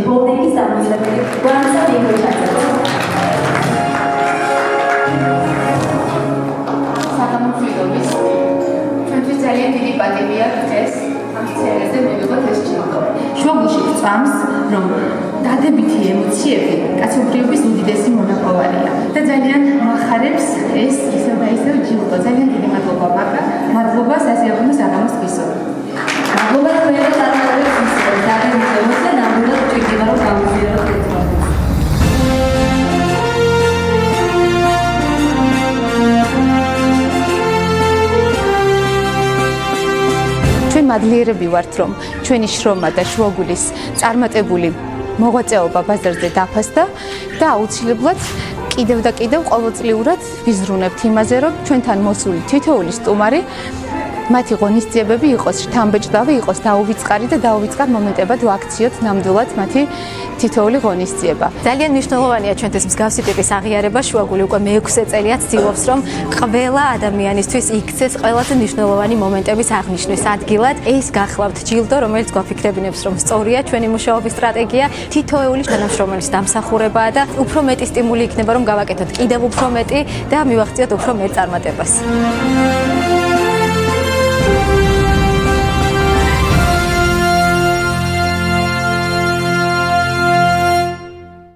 ჰოლდინგის დამოუკიდებელი გვანცა მიკროჩაწერა. სახელმწიფოების ჩვენთვის ძალიან დიდი პატივია დღეს ამ წერილზე მივიღოთ ეს ჯილდო. შუაგულში წამს, რომ დადებითი ემოციები კაცობრიობის უდიდესი მონაპოვარია და ძალიან მახარებს ეს ისევ და ისევ ჯილდო. ძალიან დიდი მადლობა მაკა, მადლობა სასიამოვნო საღამოს გისო. მადლობა თქვენო წარმატებებს ისევ დადებითი ემოცია ნამდვილად ჭირდება რომ გავუზიაროთ ერთმანეთს. ჩვენ მადლიერები ვართ, რომ ჩვენი შრომა და შუაგულის წარმატებული მოღვაწეობა ბაზარზე დაფასდა და აუცილებლად კიდევ და კიდევ ყოველწლიურად ვიზრუნებთ იმაზე, რომ ჩვენთან მოსული თითოეული სტუმარი მათი ღონისძიებები იყოს შთამბეჭდავი, იყოს დაუვიწყარი და დაუვიწყარ მომენტებად ვაქციოთ ნამდვილად მათი თითოეული ღონისძიება. ძალიან მნიშვნელოვანია ჩვენთვის მსგავსი ტიპის აღიარება. შუაგული უკვე მე-6 წელია ცდილობს, რომ ყველა ადამიანისთვის იქცეს ყველაზე მნიშვნელოვანი მომენტების აღნიშვნის ადგილად. ეს გახლავთ ჯილდო, რომელიც გვაფიქრებინებს, რომ სწორია ჩვენი მუშაობის სტრატეგია, თითოეული თანამშრომელის დამსახურებაა და უფრო მეტი სტიმული იქნება, რომ გავაკეთოთ კიდევ უფრო მეტი და მივაღწიოთ უფრო მეტ წარმატებას.